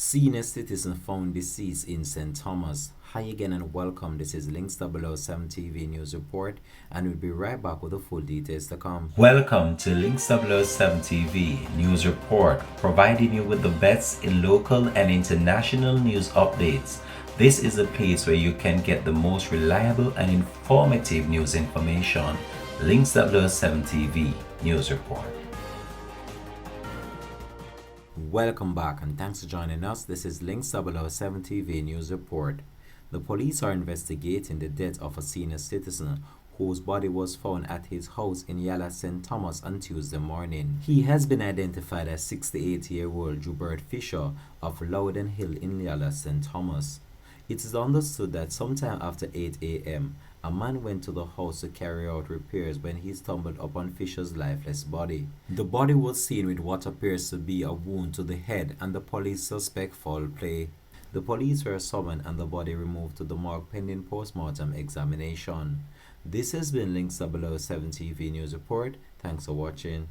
Senior citizen found deceased in St. Thomas. Hi again and welcome. This is Links 007 TV News Report, and we'll be right back with the full details to come. Welcome to Links 007 TV News Report, providing you with the best in local and international news updates. This is a place where you can get the most reliable and informative news information. Links 007 TV News Report. Welcome back and thanks for joining us. This is Links 007 TV News Report. The police are investigating the death of a senior citizen whose body was found at his house in Yallahs, St. Thomas on Tuesday morning. He has been identified as 68-year-old Joubert Fisher of Loudon Hill in Yallahs, St. Thomas. It is understood that sometime after 8 a.m., a man went to the house to carry out repairs when he stumbled upon Fisher's lifeless body. The body was seen with what appears to be a wound to the head, and the police suspect foul play. The police were summoned and the body removed to the morgue pending post-mortem examination. This has been Links 007 TV News Report. Thanks for watching.